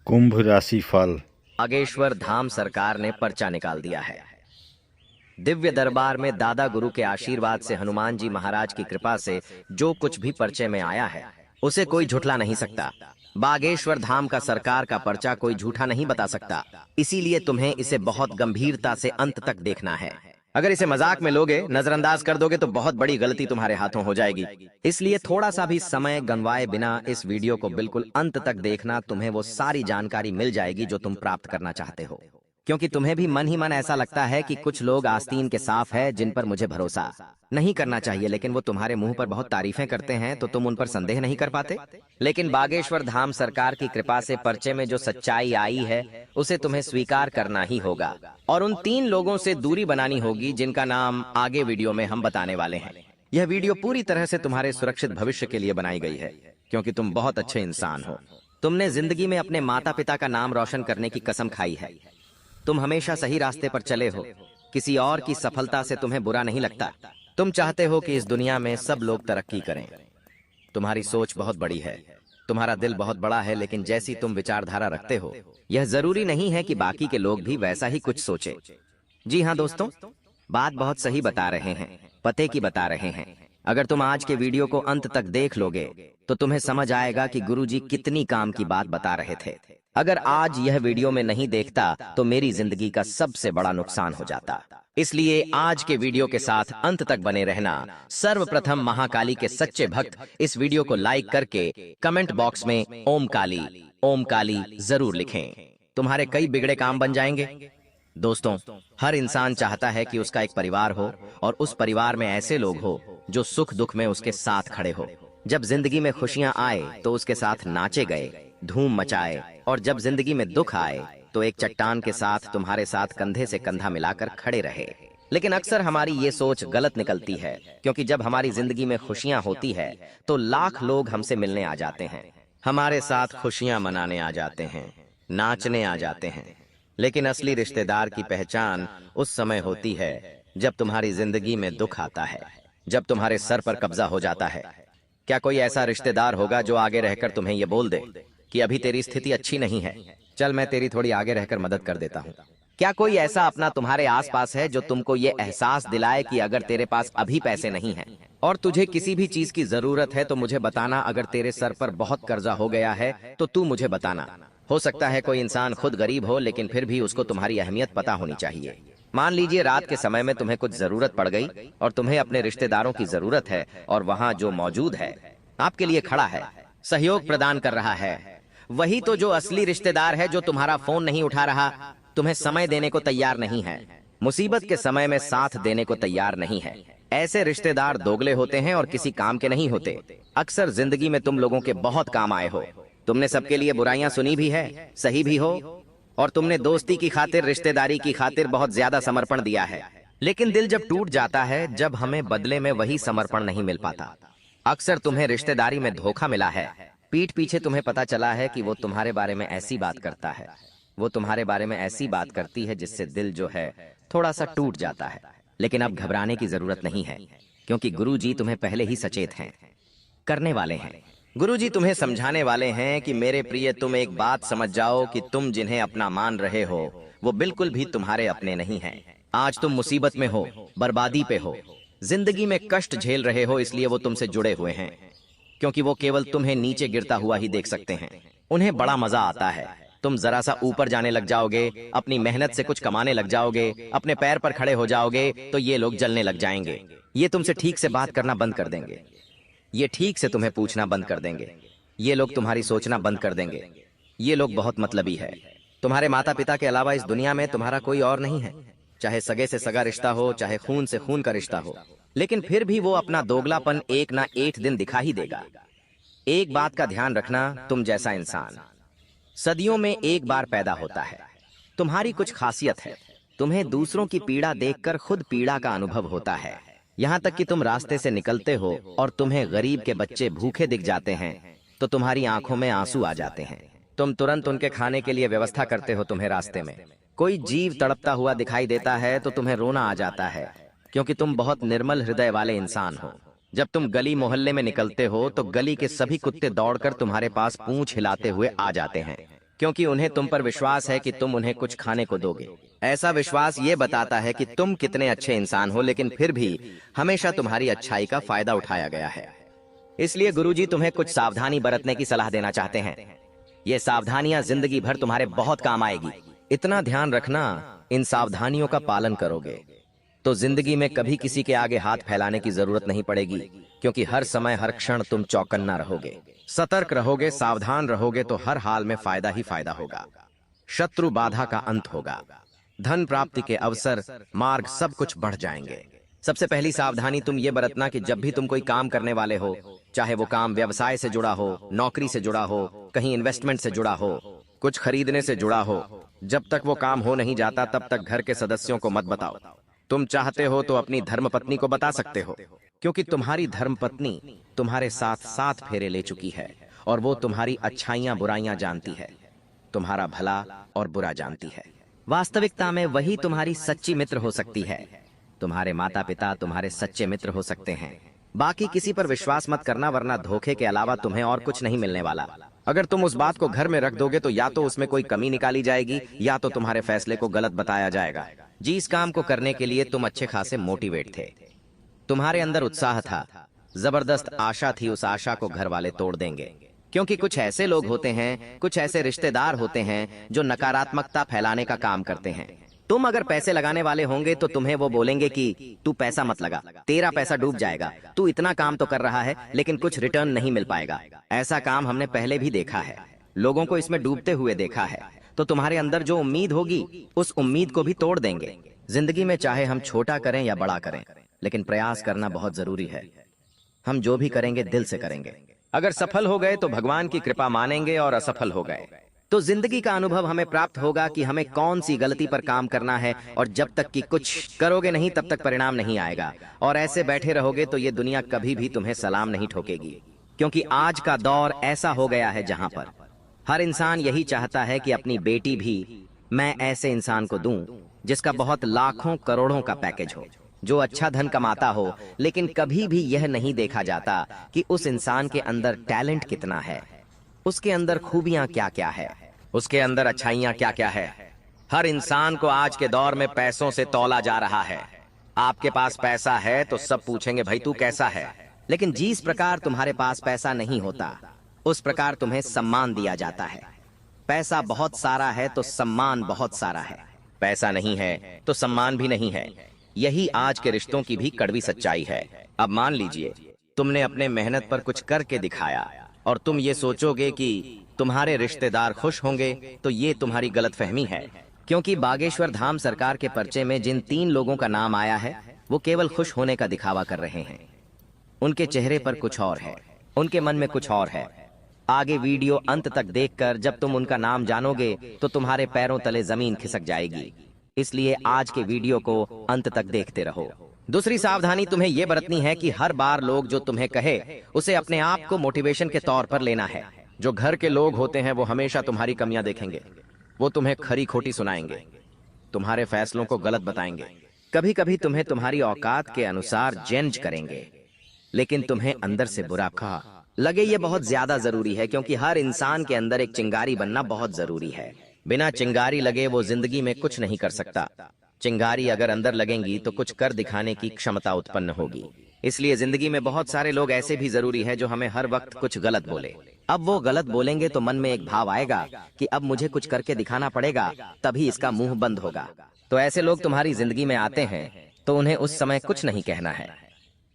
कुंभ राशि फल। बागेश्वर धाम सरकार ने पर्चा निकाल दिया है। दिव्य दरबार में दादा गुरु के आशीर्वाद से हनुमान जी महाराज की कृपा से जो कुछ भी पर्चे में आया है उसे कोई झुठला नहीं सकता। बागेश्वर धाम का सरकार का पर्चा कोई झूठा नहीं बता सकता, इसीलिए तुम्हें इसे बहुत गंभीरता से अंत तक देखना है। अगर इसे मजाक में लोगे, नजरअंदाज कर दोगे तो बहुत बड़ी गलती तुम्हारे हाथों हो जाएगी। इसलिए थोड़ा सा भी समय गंवाए बिना इस वीडियो को बिल्कुल अंत तक देखना, तुम्हें वो सारी जानकारी मिल जाएगी जो तुम प्राप्त करना चाहते हो। क्योंकि तुम्हें भी मन ही मन ऐसा लगता है कि कुछ लोग आस्तीन के साफ है जिन पर मुझे भरोसा नहीं करना चाहिए, लेकिन वो तुम्हारे मुंह पर बहुत तारीफें करते हैं तो तुम उन पर संदेह नहीं कर पाते। लेकिन बागेश्वर धाम सरकार की कृपा से पर्चे में जो सच्चाई आई है उसे तुम्हें स्वीकार करना ही होगा और उन 3 लोगों से दूरी बनानी होगी जिनका नाम आगे वीडियो में हम बताने वाले हैं। यह वीडियो पूरी तरह से तुम्हारे सुरक्षित भविष्य के लिए बनाई गई है, क्योंकि तुम बहुत अच्छे इंसान हो। तुमने जिंदगी में अपने माता पिता का नाम रोशन करने की कसम खाई है। तुम हमेशा सही रास्ते पर चले हो, किसी और की सफलता से तुम्हें बुरा नहीं लगता। तुम चाहते हो कि इस दुनिया में सब लोग तरक्की करें। तुम्हारी सोच बहुत बड़ी है, तुम्हारा दिल बहुत बड़ा है, लेकिन जैसी तुम विचारधारा रखते हो यह जरूरी नहीं है कि बाकी के लोग भी वैसा ही कुछ सोचे। जी हाँ दोस्तों, बात बहुत सही बता रहे हैं, पते की बता रहे हैं। अगर तुम आज के वीडियो को अंत तक देख लोगे तो तुम्हें समझ आएगा कि गुरुजी कितनी काम की बात बता रहे थे। अगर आज यह वीडियो में नहीं देखता तो मेरी जिंदगी का सबसे बड़ा नुकसान हो जाता। इसलिए आज के वीडियो के साथ अंत तक बने रहना। सर्वप्रथम महाकाली के सच्चे भक्त इस वीडियो को लाइक करके कमेंट बॉक्स में ओम काली जरूर लिखें। तुम्हारे कई बिगड़े काम बन जाएंगे। दोस्तों, हर इंसान चाहता है कि उसका एक परिवार हो और उस परिवार में ऐसे लोग हो जो सुख दुख में उसके साथ खड़े हो। जब जिंदगी में खुशियां आए तो उसके साथ नाचे गए, धूम मचाए, और जब जिंदगी में दुख आए तो एक चट्टान के साथ तुम्हारे साथ कंधे से कंधा मिलाकर खड़े रहे। लेकिन अक्सर हमारी ये सोच गलत निकलती है, क्योंकि जब हमारी जिंदगी में खुशियां होती है तो लाख लोग हमसे मिलने आ जाते हैं, हमारे साथ खुशियां मनाने आ जाते हैं, नाचने आ जाते हैं। लेकिन असली रिश्तेदार की पहचान उस समय होती है जब तुम्हारी जिंदगी में दुख आता है, जब तुम्हारे सर पर कब्जा हो जाता है। क्या कोई ऐसा रिश्तेदार होगा जो आगे रहकर तुम्हें ये बोल दे कि अभी तेरी स्थिति अच्छी नहीं है, चल मैं तेरी थोड़ी आगे रहकर मदद कर देता हूँ? क्या कोई ऐसा अपना तुम्हारे आसपास है जो तुमको ये एहसास दिलाए कि अगर तेरे पास अभी पैसे नहीं हैं और तुझे किसी भी चीज की जरूरत है तो मुझे बताना। अगर तेरे सर पर बहुत कर्जा हो गया है तो तू मुझे बताना। हो सकता है कोई इंसान खुद गरीब हो, लेकिन फिर भी उसको तुम्हारी अहमियत पता होनी चाहिए। मान लीजिए रात के समय में तुम्हें कुछ जरूरत पड़ गई और तुम्हें अपने रिश्तेदारों की जरूरत है, और वहाँ जो मौजूद है आपके लिए खड़ा है, सहयोग प्रदान कर रहा है, वही तो जो असली रिश्तेदार है, जो तुम्हारा फोन नहीं उठा रहा, तुम्हें समय देने को तैयार नहीं है, मुसीबत के समय में साथ देने को तैयार नहीं है। ऐसे रिश्तेदार दोगले होते हैं और किसी काम के नहीं होते। अक्सर जिंदगी में तुम लोगों के बहुत काम आए हो। तुमने सबके लिए बुराइयां सुनी भी है, सही भी हो, और तुमने दोस्ती की खातिर, रिश्तेदारी की खातिर बहुत ज्यादा समर्पण दिया है। लेकिन दिल जब टूट जाता है, जब हमें बदले में वही समर्पण नहीं मिल पाता। अक्सर तुम्हें रिश्तेदारी में धोखा मिला है, पीठ पीछे तुम्हें पता चला है कि वो तुम्हारे बारे में ऐसी बात करता है, वो तुम्हारे बारे में ऐसी बात करती है जिससे दिल जो है थोड़ा सा टूट जाता है। लेकिन अब घबराने की जरूरत नहीं है, क्योंकि गुरुजी तुम्हें पहले ही सचेत हैं, करने वाले हैं। गुरुजी तुम्हें समझाने वाले हैं कि मेरे प्रिय, तुम एक बात समझ जाओ कि तुम जिन्हें अपना मान रहे हो वो बिल्कुल भी तुम्हारे अपने नहीं हैं। आज तुम मुसीबत में हो, बर्बादी पे हो, जिंदगी में कष्ट झेल रहे हो, इसलिए वो तुमसे जुड़े हुए हैं, क्योंकि वो केवल तुम्हें नीचे गिरता हुआ ही देख सकते हैं। उन्हें बड़ा मजा आता है, तुम जरा सा ऊपर जाने लग जाओगे, अपनी मेहनत से कुछ कमाने लग जाओगे, अपने पैर पर खड़े हो जाओगे, तो ये लोग जलने लग जाएंगे। ये तुमसे ठीक से बात करना बंद कर देंगे, ये ठीक से तुम्हें पूछना बंद कर देंगे, ये लोग तुम्हारी सोचना बंद कर देंगे। ये लोग बहुत मतलबी है। तुम्हारे माता पिता के अलावा इस दुनिया में तुम्हारा कोई और नहीं है, चाहे सगे से सगा रिश्ता हो, चाहे खून से खून का रिश्ता हो, लेकिन फिर भी वो अपना दोगलापन एक ना एक दिन दिखा ही देगा। एक बात का ध्यान रखना, तुम जैसा इंसान सदियों में एक बार पैदा होता है। तुम्हारी कुछ खासियत है, तुम्हें दूसरों की पीड़ा देखकर खुद पीड़ा का अनुभव होता है। यहाँ तक कि तुम रास्ते से निकलते हो और तुम्हें गरीब के बच्चे भूखे दिख जाते हैं तो तुम्हारी आंखों में आंसू आ जाते हैं। तुम तुरंत उनके खाने के लिए व्यवस्था करते हो। तुम्हें रास्ते में कोई जीव तड़पता हुआ दिखाई देता है तो तुम्हें रोना आ जाता है, क्योंकि तुम बहुत निर्मल हृदय वाले इंसान हो। जब तुम गली मोहल्ले में निकलते हो तो गली के सभी कुत्ते दौड़कर तुम्हारे पास पूंछ हिलाते हुए आ जाते हैं। क्योंकि उन्हें तुम पर विश्वास है कि तुम उन्हें कुछ खाने को दोगे। ऐसा विश्वास ये बताता है कि तुम कितने अच्छे इंसान हो, लेकिन फिर भी हमेशा तुम्हारी अच्छाई का फायदा उठाया गया है। इसलिए गुरुजी तुम्हें कुछ सावधानी बरतने की सलाह देना चाहते हैं। ये सावधानियां जिंदगी भर तुम्हारे बहुत काम आएगी। इतना ध्यान रखना, इन सावधानियों का पालन करोगे तो जिंदगी में कभी किसी के आगे हाथ फैलाने की जरूरत नहीं पड़ेगी, क्योंकि हर समय हर क्षण तुम चौकन्ना रहोगे, सतर्क रहोगे, सावधान रहोगे तो हर हाल में फायदा ही फायदा होगा। शत्रु बाधा का अंत होगा, धन प्राप्ति के अवसर, मार्ग सब कुछ बढ़ जाएंगे। सबसे पहली सावधानी तुम ये बरतना कि जब भी तुम कोई काम करने वाले हो, चाहे वो काम व्यवसाय से जुड़ा हो, नौकरी से जुड़ा हो, कहीं इन्वेस्टमेंट से जुड़ा हो, कुछ खरीदने से जुड़ा हो, जब तक वो काम हो नहीं जाता तब तक घर के सदस्यों को मत बताओ। तुम चाहते हो तो अपनी धर्मपत्नी को बता सकते हो, क्योंकि तुम्हारी धर्मपत्नी तुम्हारे साथ 7 फेरे ले चुकी है और वो तुम्हारी अच्छाइयां बुराइयां जानती है, तुम्हारा भला और बुरा जानती है। वास्तविकता में वही तुम्हारी सच्ची मित्र हो सकती है। तुम्हारे माता पिता तुम्हारे सच्चे मित्र हो सकते हैं। बाकी किसी पर विश्वास मत करना, वरना धोखे के अलावा तुम्हें और कुछ नहीं मिलने वाला। अगर तुम उस बात को घर में रख दोगे तो या तो उसमें कोई कमी निकाली जाएगी या तो तुम्हारे फैसले को गलत बताया जाएगा। जिस काम को करने के लिए तुम अच्छे खासे मोटिवेट थे, तुम्हारे अंदर उत्साह था, जबरदस्त आशा थी, उस आशा को घर वाले तोड़ देंगे। क्योंकि कुछ ऐसे लोग होते हैं, कुछ ऐसे रिश्तेदार होते हैं जो नकारात्मकता फैलाने का काम करते हैं। तुम अगर पैसे लगाने वाले होंगे तो तुम्हें वो बोलेंगे कि तू पैसा मत लगा, तेरा पैसा डूब जाएगा, तू इतना काम तो कर रहा है लेकिन कुछ रिटर्न नहीं मिल पाएगा। ऐसा काम हमने पहले भी देखा है, लोगों को इसमें डूबते हुए देखा है। तो तुम्हारे अंदर जो उम्मीद होगी उस उम्मीद को भी तोड़ देंगे। जिंदगी में चाहे हम छोटा करें या बड़ा करें, लेकिन प्रयास करना बहुत जरूरी है। हम जो भी करेंगे दिल से करेंगे। अगर सफल हो गए तो भगवान की कृपा मानेंगे, और असफल हो गए तो जिंदगी का अनुभव हमें प्राप्त होगा कि हमें कौन सी गलती पर काम करना है। और जब तक कि कुछ करोगे नहीं तब तक परिणाम नहीं आएगा, और ऐसे बैठे रहोगे तो ये दुनिया कभी भी तुम्हें सलाम नहीं ठोकेगी। क्योंकि आज का दौर ऐसा हो गया है जहां पर हर इंसान यही चाहता है कि अपनी बेटी भी मैं ऐसे इंसान को दूं जिसका बहुत लाखों करोड़ों का पैकेज हो, जो अच्छा धन कमाता हो, लेकिन कभी भी यह नहीं देखा जाता कि उस इंसान के अंदर टैलेंट कितना है, उसके अंदर खूबियां क्या क्या है, उसके अंदर अच्छाइयां क्या क्या है। हर इंसान को आज के दौर में पैसों से तौला जा रहा है। आपके पास पैसा है तो सब पूछेंगे भाई तू कैसा है, लेकिन जिस प्रकार तुम्हारे पास पैसा नहीं होता उस प्रकार तुम्हें सम्मान दिया जाता है। पैसा बहुत सारा है तो सम्मान बहुत सारा है, पैसा नहीं है तो सम्मान भी नहीं है। यही आज के रिश्तों की भी कड़वी सच्चाई है। अब मान लीजिए तुमने अपने मेहनत पर कुछ करके दिखाया और तुम ये सोचोगे कि तुम्हारे रिश्तेदार खुश होंगे, तो ये तुम्हारी गलतफहमी है। क्योंकि बागेश्वर धाम सरकार के पर्चे में जिन 3 लोगों का नाम आया है वो केवल खुश होने का दिखावा कर रहे हैं। उनके चेहरे पर कुछ और है, उनके मन में कुछ और है। आगे वीडियो अंत तक देखकर जब तुम उनका नाम जानोगे तो तुम्हारे पैरों तले जमीन खिसक जाएगी। इसलिए आज के वीडियो को अंत तक देखते रहो। दूसरी सावधानी तुम्हें यह बरतनी है कि हर बार लोग जो तुम्हें कहे उसे अपने आप को मोटिवेशन के तौर पर लेना है। जो घर के लोग होते हैं वो हमेशा तुम्हारी कमियां देखेंगे, वो तुम्हें खरी खोटी सुनाएंगे, तुम्हारे फैसलों को गलत बताएंगे, कभी कभी तुम्हें तुम्हारी औकात के अनुसार जज करेंगे, लेकिन तुम्हें अंदर से बुरा लगे ये बहुत ज्यादा जरूरी है। क्योंकि हर इंसान के अंदर एक चिंगारी बनना बहुत जरूरी है। बिना चिंगारी लगे वो जिंदगी में कुछ नहीं कर सकता। चिंगारी अगर अंदर लगेंगी तो कुछ कर दिखाने की क्षमता उत्पन्न होगी। इसलिए जिंदगी में बहुत सारे लोग ऐसे भी जरूरी है जो हमें हर वक्त कुछ गलत बोले। अब वो गलत बोलेंगे तो मन में एक भाव आएगा कि अब मुझे कुछ करके दिखाना पड़ेगा, तभी इसका मुंह बंद होगा। तो ऐसे लोग तुम्हारी जिंदगी में आते हैं तो उन्हें उस समय कुछ नहीं कहना है।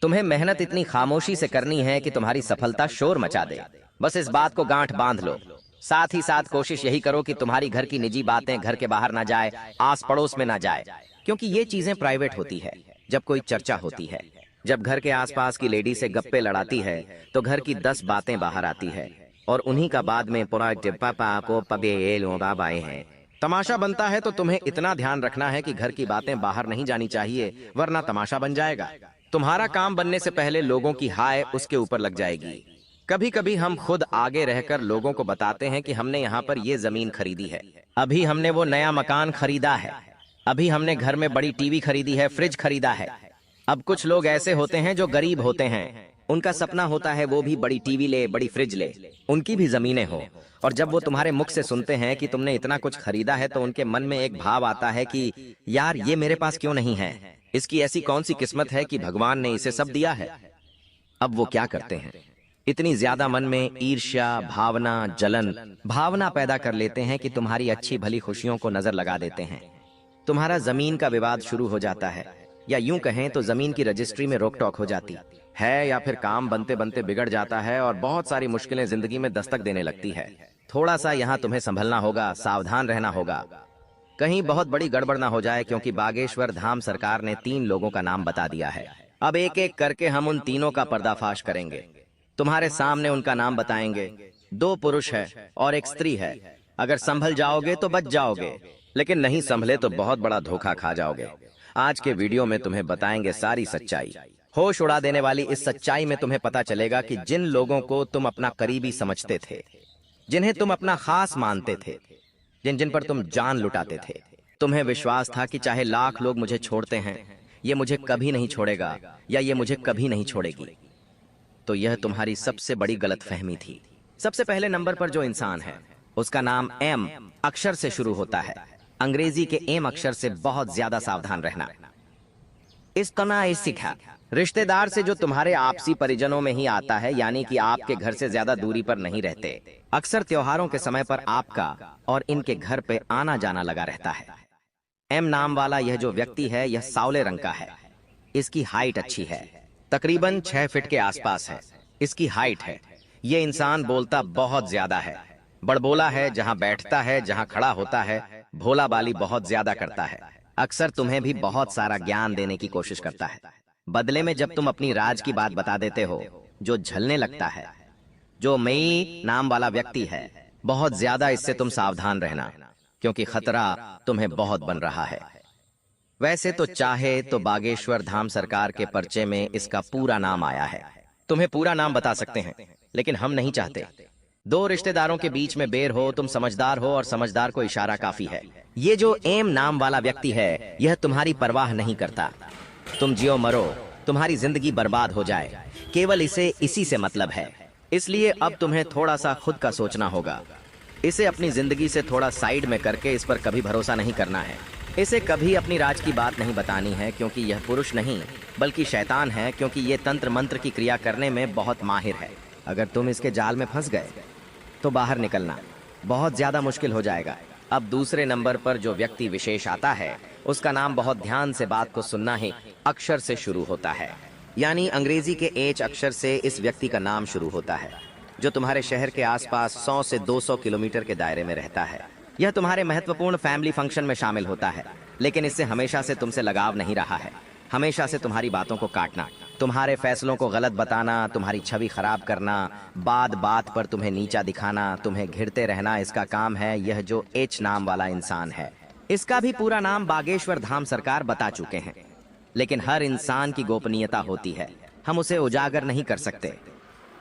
तुम्हें मेहनत इतनी खामोशी से करनी है कि तुम्हारी सफलता शोर मचा दे। बस इस बात को गांठ बांध लो। साथ ही साथ कोशिश यही करो कि तुम्हारी घर की निजी बातें घर के बाहर ना जाए, आस पड़ोस में ना जाए, क्योंकि ये चीजें प्राइवेट होती है। जब कोई चर्चा होती है, जब घर के आसपास की लेडी से गप्पे लड़ाती है तो घर की 10 बातें बाहर आती है, और उन्हीं का बाद में पूरा पापा को पबे बाबाए हैं तमाशा बनता है। तो तुम्हें इतना ध्यान रखना है कि घर की बातें बाहर नहीं जानी चाहिए, वरना तमाशा बन जाएगा। तुम्हारा काम बनने से पहले लोगों की हाय उसके ऊपर लग जाएगी। कभी कभी हम खुद आगे रहकर लोगों को बताते हैं कि हमने यहाँ पर ये जमीन खरीदी है, अभी हमने वो नया मकान खरीदा है, अभी हमने घर में बड़ी टीवी खरीदी है, फ्रिज खरीदा है। अब कुछ लोग ऐसे होते हैं जो गरीब होते हैं, उनका सपना होता है वो भी बड़ी टीवी ले, बड़ी फ्रिज ले, उनकी भी जमीनें हो। और जब वो तुम्हारे मुख से सुनते हैं कि तुमने इतना कुछ खरीदा है तो उनके मन में एक भाव आता है कि यार ये मेरे पास क्यों नहीं है, इसकी ऐसी कौन सी किस्मत है कि भगवान ने इसे सब दिया है। अब वो क्या करते हैं, इतनी ज्यादा मन में ईर्ष्या भावना, जलन भावना पैदा कर लेते हैं कि तुम्हारी अच्छी भली खुशियों को नजर लगा देते हैं। तुम्हारा जमीन का विवाद शुरू हो जाता है, या यूं कहें तो जमीन की रजिस्ट्री में रोक टोक हो जाती है, या फिर काम बनते बनते बिगड़ जाता है और बहुत सारी मुश्किलें जिंदगी में दस्तक देने लगती है। थोड़ा सा यहाँ तुम्हें संभलना होगा, सावधान रहना होगा, कहीं बहुत बड़ी गड़बड़ ना हो जाए, क्योंकि बागेश्वर धाम सरकार ने 3 लोगों का नाम बता दिया है। अब एक एक करके हम उन तीनों का पर्दाफाश करेंगे। तुम्हारे सामने उनका नाम बताएंगे। 2 पुरुष है और एक स्त्री है। अगर संभल जाओगे तो बच जाओगे, लेकिन नहीं संभले तो बहुत बड़ा धोखा खा जाओगे। आज के वीडियो में तुम्हें बताएंगे सारी सच्चाई। होश उड़ा देने वाली इस सच्चाई में तुम्हें पता चलेगा कि जिन लोगों को तुम अपना करीबी समझते थे, जिन्हें तुम अपना खास मानते थे, जिन जिन पर तुम जान लुटाते थे, तुम्हें विश्वास था कि चाहे लाख लोग मुझे छोड़ते हैं, ये मुझे कभी नहीं छोड़ेगा या ये मुझे कभी नहीं छोड़ेगी, तो यह तुम्हारी सबसे बड़ी गलतफहमी थी। सबसे पहले नंबर पर जो इंसान है उसका नाम एम अक्षर से शुरू होता है। अंग्रेजी के एम अक्षर से बहुत ज्यादा सावधान रहना। इसतना सीखा रिश्तेदार से जो तुम्हारे आपसी परिजनों में ही आता है, यानी कि आपके घर से ज्यादा दूरी पर नहीं रहते। अक्सर त्योहारों के समय पर आपका और इनके घर पे आना जाना लगा रहता है। एम नाम वाला यह जो व्यक्ति है यह सावले रंग का है। इसकी हाइट अच्छी है, तकरीबन 6 फीट के आसपास है इसकी हाइट है। ये इंसान बोलता बहुत ज्यादा है, बड़बोला है, जहां बैठता है जहां खड़ा होता है भोला बाली बहुत ज्यादा करता है। अक्सर तुम्हें भी बहुत सारा ज्ञान देने की कोशिश करता है। बदले में जब तुम अपनी राज की बात बता देते हो, जो झलने लगता है। जो मई नाम वाला व्यक्ति है, बहुत ज्यादा इससे तुम सावधान रहना, क्योंकि खतरा तुम्हें बहुत बन रहा है। वैसे तो चाहे तो बागेश्वर धाम सरकार के पर्चे में इसका पूरा नाम आया है। तुम्हें पूरा नाम बता सकते हैं, लेकिन हम नहीं चाहते। 2 रिश्तेदारों के बीच में बेर हो, तुम समझदार हो और समझदार को इशारा काफी है। ये जो एम नाम वाला व्यक्ति है यह तुम्हारी परवाह नहीं करता। तुम जियो मरो, तुम्हारी जिंदगी बर्बाद हो जाए, केवल इसे इसी से मतलब है। इसलिए अब तुम्हें थोड़ा सा खुद का सोचना होगा। इसे अपनी जिंदगी से थोड़ा साइड में करके इस पर कभी भरोसा नहीं करना है। इसे कभी अपनी राज की बात नहीं बतानी है, क्योंकि यह पुरुष नहीं बल्कि शैतान है, क्योंकि ये तंत्र मंत्र की क्रिया करने में बहुत माहिर है। अगर तुम इसके जाल में फंस गए तो बाहर निकलना बहुत ज्यादा मुश्किल हो जाएगा। अब दूसरे नंबर पर जो व्यक्ति विशेष आता है उसका नाम, बहुत ध्यान से बात को सुनना है, अक्षर से शुरू होता है। यानी अंग्रेजी के एच अक्षर से इस व्यक्ति का नाम शुरू होता है, जो तुम्हारे शहर के आसपास 100 से 200 किलोमीटर के दायरे में रहता है। यह तुम्हारे महत्वपूर्ण फैमिली फंक्शन में शामिल होता है, लेकिन इससे हमेशा से तुमसे लगाव नहीं रहा है। हमेशा से तुम्हारी बातों को काटना, तुम्हारे फैसलों को गलत बताना, तुम्हारी छवि खराब करना, बात बात पर तुम्हें नीचा दिखाना, तुम्हें घिरते रहना, इसका काम है यह जो एच नाम वाला इंसान है। इसका भी पूरा नाम बागेश्वर धाम सरकार बता चुके हैं, लेकिन हर इंसान की गोपनीयता होती है, हम उसे उजागर नहीं कर सकते।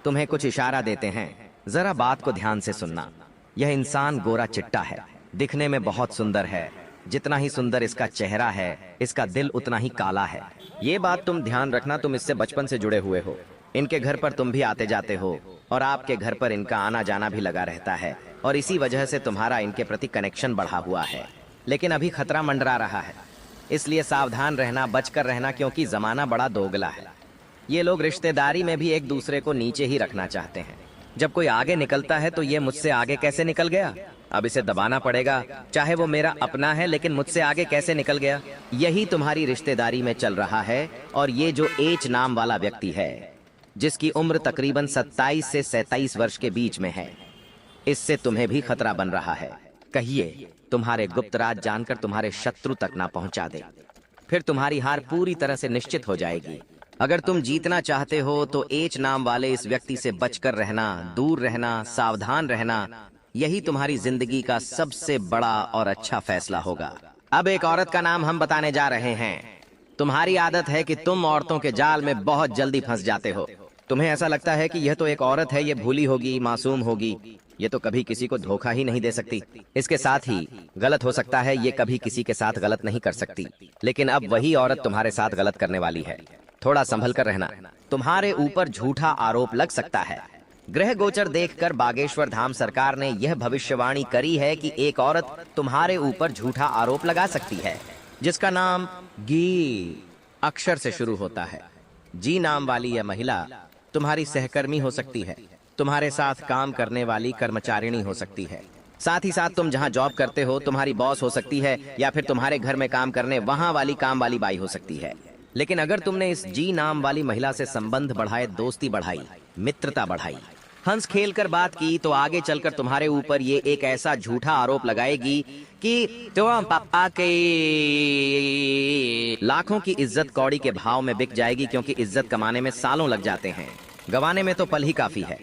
तुम्हें कुछ इशारा देते हैं, जरा बात को ध्यान से सुनना। यह इंसान गोरा चिट्टा है, दिखने में बहुत सुंदर है। जितना ही सुंदर इसका चेहरा है, इसका दिल उतना ही काला है। ये बात तुम ध्यान रखना, तुम इससे बचपन से जुड़े हुए हो। इनके घर पर तुम भी आते जाते हो और आपके घर पर इनका आना जाना भी लगा रहता है, और इसी वजह से तुम्हारा इनके प्रति कनेक्शन बढ़ा हुआ है। लेकिन अभी खतरा मंडरा रहा है, इसलिए सावधान रहना, बचकर रहना, क्योंकि जमाना बड़ा दोगला है। ये लोग रिश्तेदारी में भी एक दूसरे को नीचे ही रखना चाहते हैं। जब कोई आगे निकलता है तो ये मुझसे आगे कैसे निकल गया, अब इसे दबाना पड़ेगा, चाहे वो मेरा अपना है लेकिन मुझसे आगे कैसे निकल गया। यही तुम्हारी रिश्तेदारी में चल रहा है। और ये जो एच नाम वाला व्यक्ति है, जिसकी उम्र तकरीबन 27 से 37 वर्ष के बीच में है, इससे तुम्हें भी खतरा बन रहा है। कहिए तुम्हारे गुप्त राज जानकर तुम्हारे शत्रु तक ना पहुंचा दे, फिर तुम्हारी हार पूरी तरह से निश्चित हो जाएगी। अगर तुम जीतना चाहते हो तो एच नाम वाले इस व्यक्ति से बचकर रहना, दूर रहना, सावधान रहना, यही तुम्हारी जिंदगी का सबसे बड़ा और अच्छा फैसला होगा। अब एक औरत का नाम हम बताने जा रहे हैं। तुम्हारी आदत है कि तुम औरतों के जाल में बहुत जल्दी फंस जाते हो। तुम्हें ऐसा लगता है कि यह तो एक औरत है, ये भूली होगी, मासूम होगी, ये तो कभी किसी को धोखा ही नहीं दे सकती। इसके साथ ही गलत हो सकता है, ये कभी किसी के साथ गलत नहीं कर सकती। लेकिन अब वही औरत तुम्हारे साथ गलत करने वाली है। थोड़ा संभल कर रहना। तुम्हारे ऊपर झूठा आरोप लग सकता है। ग्रह गोचर देखकर बागेश्वर धाम सरकार ने यह भविष्यवाणी करी है कि एक औरत तुम्हारे ऊपर झूठा आरोप लगा सकती है, जिसका नाम गी अक्षर से शुरू होता है। जी नाम वाली यह महिला तुम्हारी सहकर्मी हो सकती है, तुम्हारे साथ काम करने वाली कर्मचारिणी हो सकती है। साथ ही साथ तुम जहां जॉब करते हो तुम्हारी बॉस हो सकती है, या फिर तुम्हारे घर में काम करने वहां वाली काम वाली बाई हो सकती है। लेकिन अगर तुमने इस जी नाम वाली महिला से संबंध बढ़ाए, दोस्ती बढ़ाई, मित्रता बढ़ाई, हंस खेल कर बात की, तो आगे चलकर तुम्हारे ऊपर ये एक ऐसा झूठा आरोप लगाएगी कि तुम पापा के लाखों की इज्जत कौड़ी के भाव में बिक जाएगी, क्योंकि इज्जत कमाने में सालों लग जाते हैं, गंवाने में तो पल ही काफी है।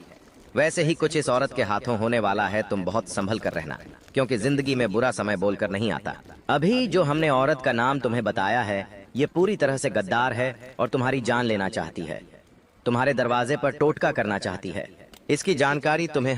वैसे ही कुछ इस औरत के हाथों होने वाला है। तुम बहुत संभल कर रहना, क्योंकि जिंदगी में बुरा समय बोलकर नहीं आता। अभी जो हमने औरत का नाम तुम्हें बताया है, ये पूरी तरह से गद्दार है और तुम्हारी जान लेना चाहती है, तुम्हारे दरवाजे पर टोटका करना चाहती है। इसकी जानकारी तुम्हें